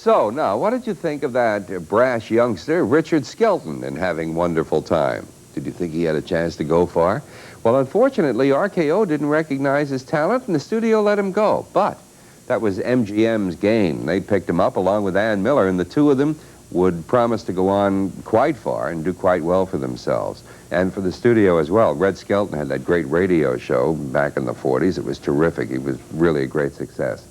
So, now, what did you think of that brash youngster, Richard Skelton, in Having Wonderful Time? Did you think he had a chance to go far? Well, unfortunately, RKO didn't recognize his talent, and the studio let him go. But that was MGM's gain. They picked him up along with Ann Miller, and the two of them would promise to go on quite far and do quite well for themselves. And for the studio as well. Red Skelton had that great radio show back in the 40s. It was terrific. He was really a great success.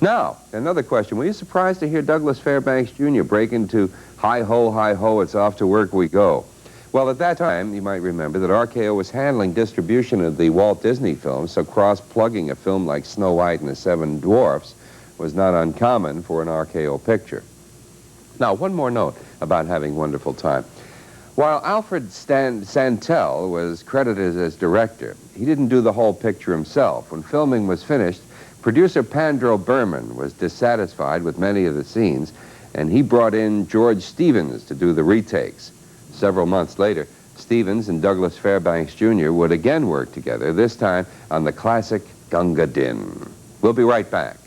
Now, another question. Were you surprised to hear Douglas Fairbanks Jr. break into hi ho, it's off to work we go? Well, at that time, you might remember that RKO was handling distribution of the Walt Disney films, so cross-plugging a film like Snow White and the Seven Dwarfs was not uncommon for an RKO picture. Now, one more note about Having Wonderful Time. While Alfred Santel was credited as director, he didn't do the whole picture himself. When filming was finished, producer Pandro Berman was dissatisfied with many of the scenes, and he brought in George Stevens to do the retakes. Several months later, Stevens and Douglas Fairbanks Jr. would again work together, this time on the classic Gunga Din. We'll be right back.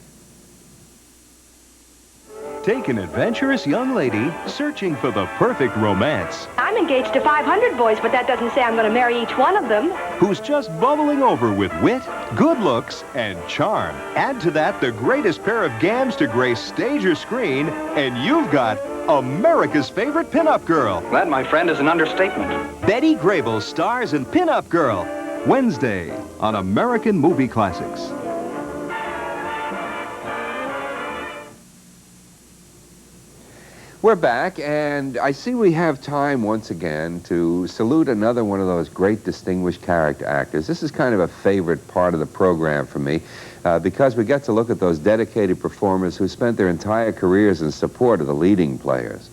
Take an adventurous young lady searching for the perfect romance. I'm engaged to 500 boys, but that doesn't say I'm going to marry each one of them. Who's just bubbling over with wit, good looks, and charm. Add to that the greatest pair of gams to grace stage or screen, and you've got America's favorite pinup girl. That, my friend, is an understatement. Betty Grable stars in Pinup Girl, Wednesday on American Movie Classics. We're back, and I see we have time once again to salute another one of those great distinguished character actors. This is kind of a favorite part of the program for me because we get to look at those dedicated performers who spent their entire careers in support of the leading players.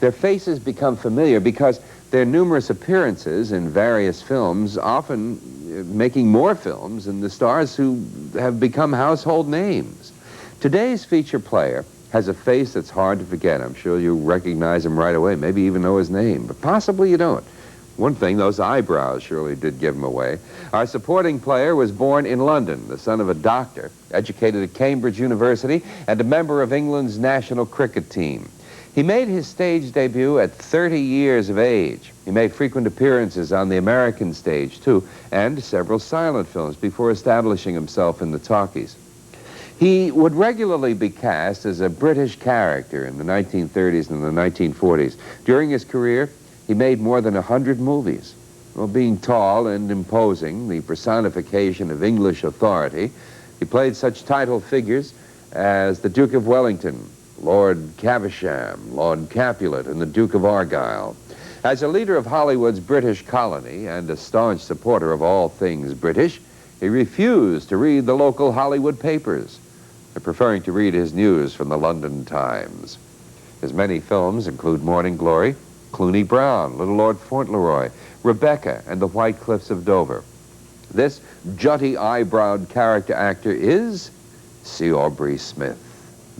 Their faces become familiar because their numerous appearances in various films, often making more films than the stars who have become household names. Today's feature player has a face that's hard to forget. I'm sure you recognize him right away, maybe even know his name, but possibly you don't. One thing, those eyebrows surely did give him away. Our supporting player was born in London, the son of a doctor, educated at Cambridge University, and a member of England's national cricket team. He made his stage debut at 30 years of age. He made frequent appearances on the American stage, too, and several silent films before establishing himself in the talkies. He would regularly be cast as a British character in the 1930s and the 1940s. During his career, he made more than 100 movies. Well, being tall and imposing, the personification of English authority, he played such title figures as the Duke of Wellington, Lord Caversham, Lord Capulet, and the Duke of Argyll. As a leader of Hollywood's British colony and a staunch supporter of all things British, he refused to read the local Hollywood papers, preferring to read his news from the London Times. His many films include Morning Glory, Clooney Brown, Little Lord Fauntleroy, Rebecca, and The White Cliffs of Dover. This jutty eyebrowed character actor is C. Aubrey Smith,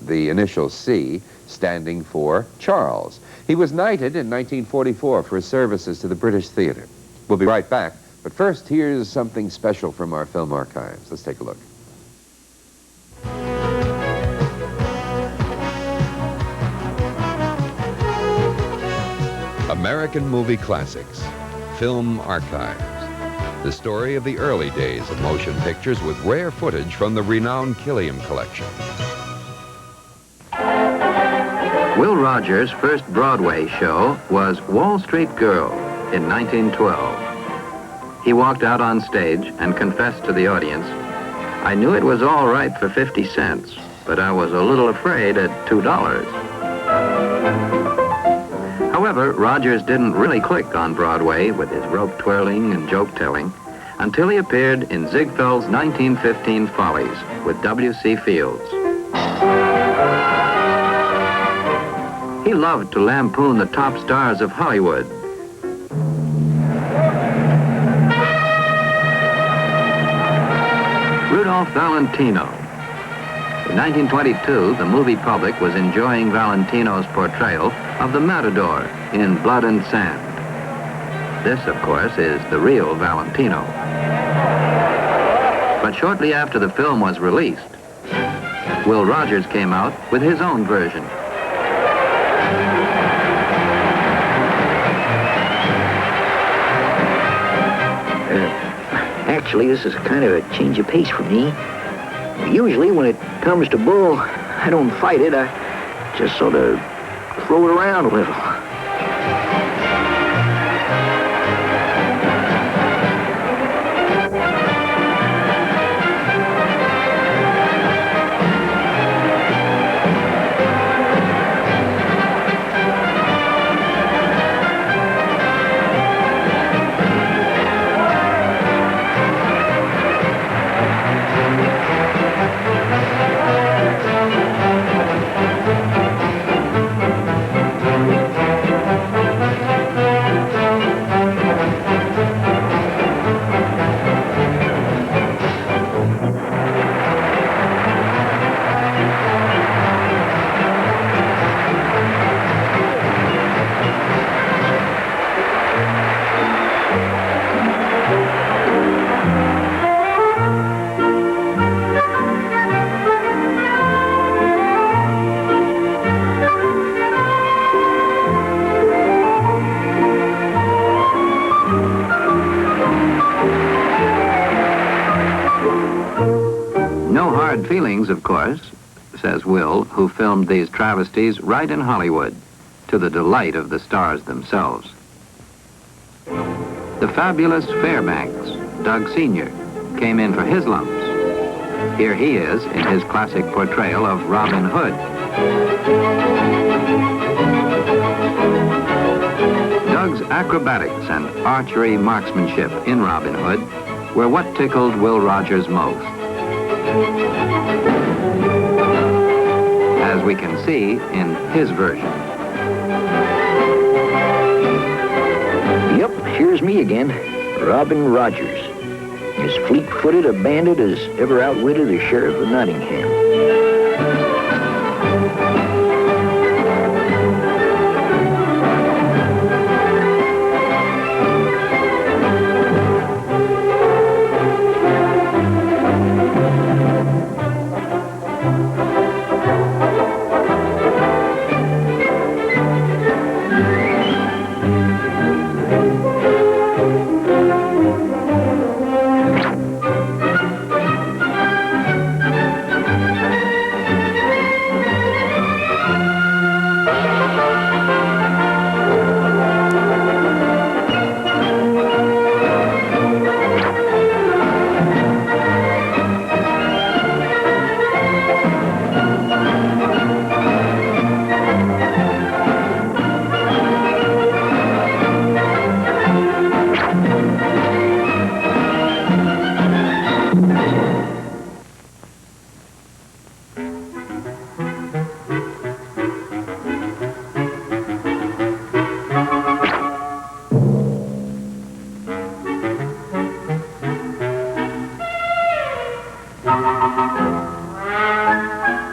the initial C standing for Charles. He was knighted in 1944 for his services to the British theater. We'll be right back, but first here's something special from our film archives. Let's take a look. American Movie Classics, Film Archives. The story of the early days of motion pictures with rare footage from the renowned Killiam collection. Will Rogers' first Broadway show was Wall Street Girl in 1912. He walked out on stage and confessed to the audience, "I knew it was all right for 50 cents, but I was a little afraid at $2. However, Rogers didn't really click on Broadway with his rope twirling and joke telling until he appeared in Ziegfeld's 1915 Follies with W.C. Fields. He loved to lampoon the top stars of Hollywood. Rudolph Valentino. In 1922, the movie public was enjoying Valentino's portrayal of the Matador in Blood and Sand. This, of course, is the real Valentino. But shortly after the film was released, Will Rogers came out with his own version. Actually, this is kind of a change of pace for me. Usually, when it comes to bull, I don't fight it. I just sort of throw it around a little. No hard feelings, of course, says Will, who filmed these travesties right in Hollywood, to the delight of the stars themselves. The fabulous Fairbanks, Doug Sr., came in for his lumps. Here he is in his classic portrayal of Robin Hood. Doug's acrobatics and archery marksmanship in Robin Hood were what tickled Will Rogers most. As we can see in his version. Yep, here's me again, Robin Rogers. As fleet-footed a bandit as ever outwitted the Sheriff of Nottingham.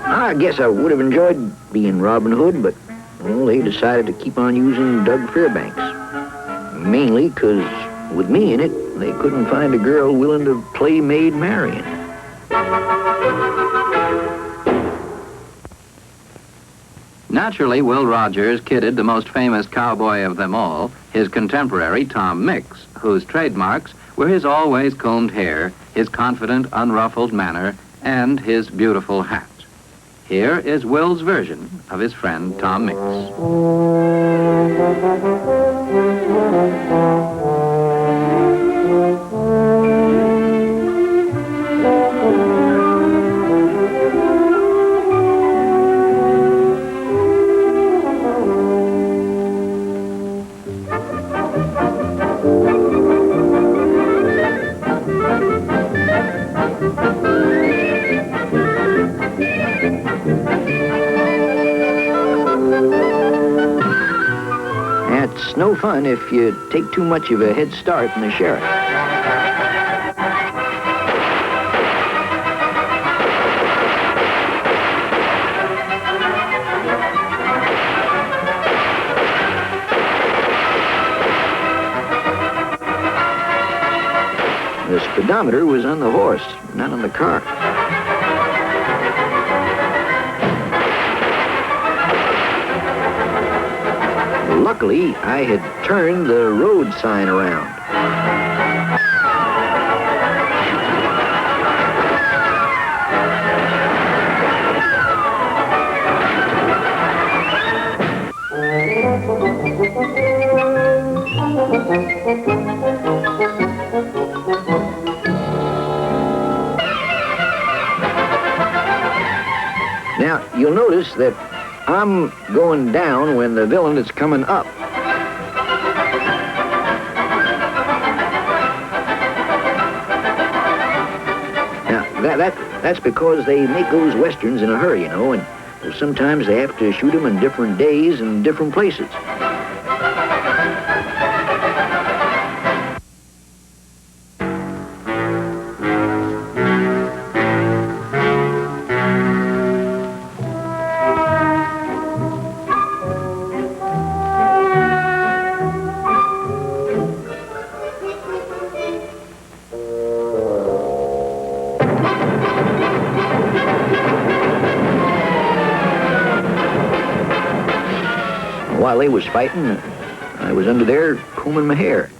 I guess I would have enjoyed being Robin Hood, but, well, they decided to keep on using Doug Fairbanks. Mainly because, with me in it, they couldn't find a girl willing to play Maid Marian. Naturally, Will Rogers kidded the most famous cowboy of them all, his contemporary Tom Mix, whose trademarks were his always combed hair, his confident, unruffled manner, and his beautiful hat. Here is Will's version of his friend Tom Mix. It's no fun if you take too much of a head start in the sheriff. The speedometer was on the horse, not on the car. Luckily, I had turned the road sign around. Now, you'll notice that I'm going down when the villain is coming up. Now, that's because they make those westerns in a hurry, you know, and sometimes they have to shoot them in different days and different places. While they was fighting, I was under there combing my hair.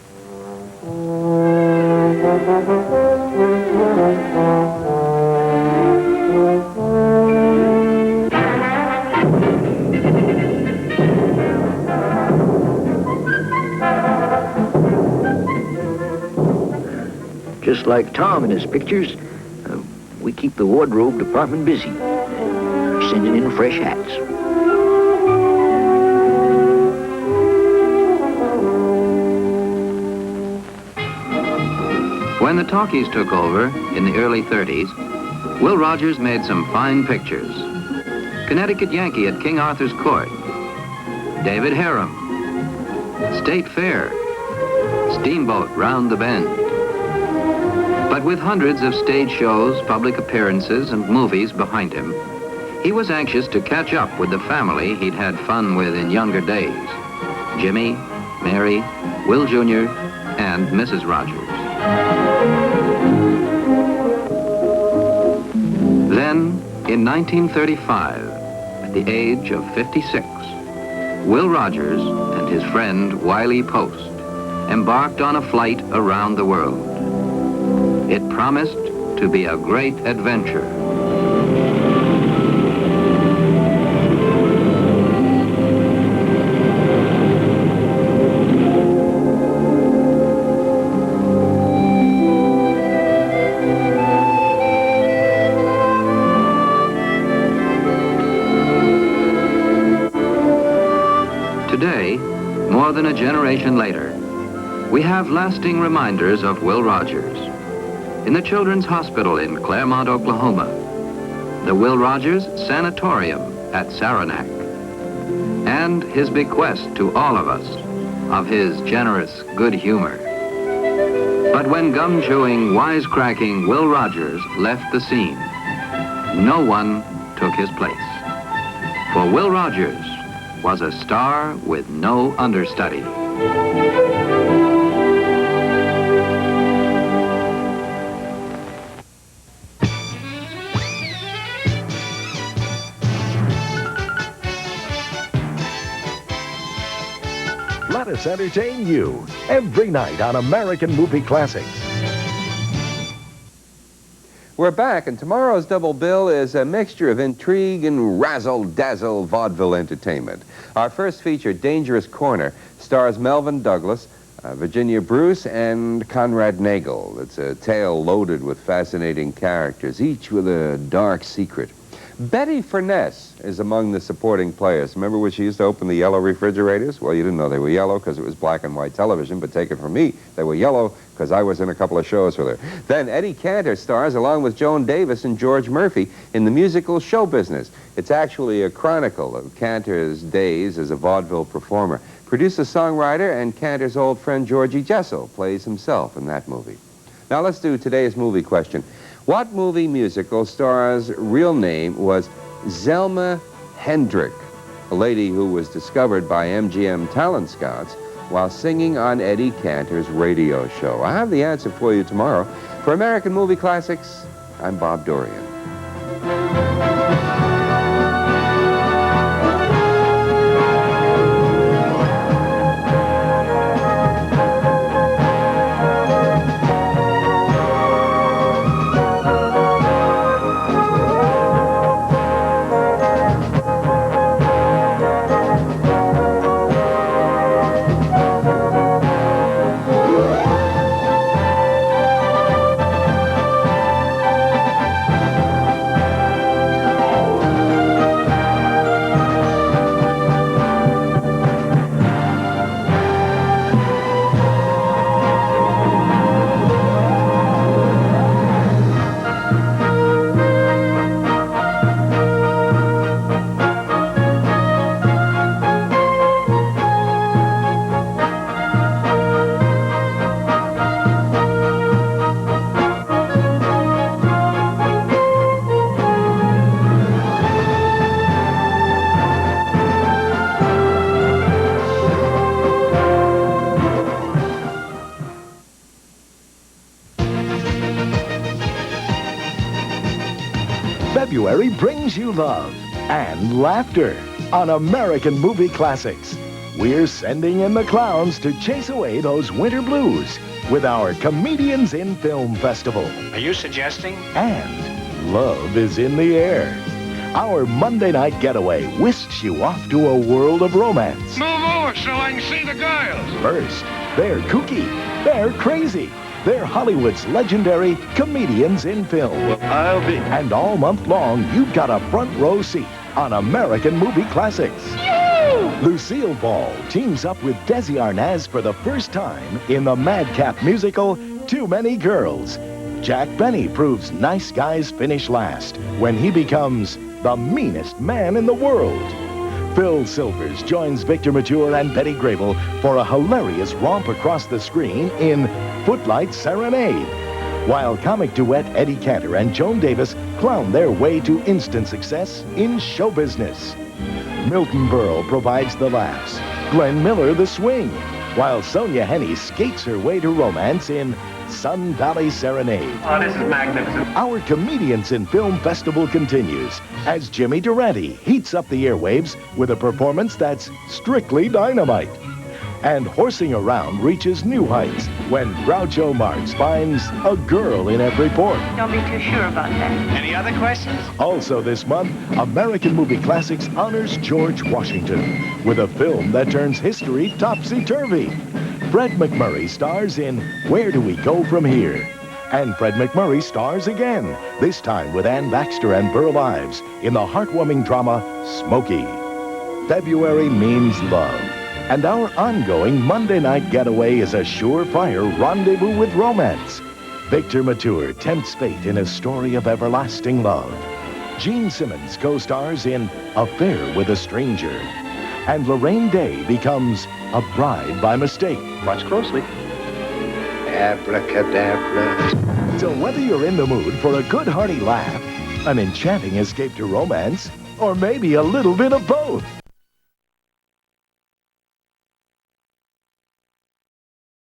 Just like Tom in his pictures, we keep the wardrobe department busy, sending in fresh hats. When the talkies took over in the early 30s, Will Rogers made some fine pictures. Connecticut Yankee at King Arthur's Court, David Harum, State Fair, Steamboat Round the Bend. But with hundreds of stage shows, public appearances, and movies behind him, he was anxious to catch up with the family he'd had fun with in younger days: Jimmy, Mary, Will Jr., and Mrs. Rogers. Then, in 1935, at the age of 56, Will Rogers and his friend Wiley Post embarked on a flight around the world. It promised to be a great adventure. Today, more than a generation later, we have lasting reminders of Will Rogers. In the Children's Hospital in Claremont, Oklahoma, the Will Rogers Sanatorium at Saranac, and his bequest to all of us of his generous good humor. But when gum-chewing, wisecracking Will Rogers left the scene, no one took his place. For Will Rogers was a star with no understudy. Let us entertain you every night on American Movie Classics. We're back, and tomorrow's double bill is a mixture of intrigue and razzle-dazzle vaudeville entertainment. Our first feature, Dangerous Corner, stars Melvin Douglas, Virginia Bruce, and Conrad Nagel. It's a tale loaded with fascinating characters, each with a dark secret. Betty Furness is among the supporting players. Remember when she used to open the yellow refrigerators? Well, you didn't know they were yellow because it was black and white television, but take it from me, they were yellow because I was in a couple of shows with her. Then Eddie Cantor stars along with Joan Davis and George Murphy in the musical Show Business. It's actually a chronicle of Cantor's days as a vaudeville performer. Producer, songwriter, and Cantor's old friend Georgie Jessel plays himself in that movie. Now let's do today's movie question. What movie musical star's real name was Zelma Hendrick, a lady who was discovered by MGM talent scouts while singing on Eddie Cantor's radio show? I have the answer for you tomorrow. For American Movie Classics, I'm Bob Dorian. February brings you love and laughter on American Movie Classics. We're sending in the clowns to chase away those winter blues with our Comedians in Film Festival. Are you suggesting? And love is in the air. Our Monday night getaway whisks you off to a world of romance. Move over so I can see the girls. First, they're kooky, they're crazy. They're Hollywood's legendary Comedians in Film. I'll be. And all month long, you've got a front row seat on American Movie Classics. Lucille Ball teams up with Desi Arnaz for the first time in the madcap musical Too Many Girls. Jack Benny proves nice guys finish last when he becomes the meanest man in the world. Phil Silvers joins Victor Mature and Betty Grable for a hilarious romp across the screen in Footlight Serenade, while comic duet Eddie Cantor and Joan Davis clown their way to instant success in show business. Milton Berle provides the laughs, Glenn Miller the swing, while Sonia Henney skates her way to romance in Sun Valley Serenade. Oh, this is magnificent. Our Comedians in Film Festival continues as Jimmy Durante heats up the airwaves with a performance that's strictly dynamite. And Horsing Around reaches new heights when Groucho Marx finds a girl in every port. Don't be too sure about that. Any other questions? Also this month, American Movie Classics honors George Washington with a film that turns history topsy-turvy. Fred MacMurray stars in Where Do We Go From Here? And Fred MacMurray stars again, this time with Ann Baxter and Burl Ives in the heartwarming drama Smokey. February means love, and our ongoing Monday night getaway is a surefire rendezvous with romance. Victor Mature tempts fate in a story of everlasting love. Gene Simmons co-stars in Affair with a Stranger. And Lorraine Day becomes a bride by mistake. Watch closely. Abracadabra. So whether you're in the mood for a good hearty laugh, an enchanting escape to romance, or maybe a little bit of both,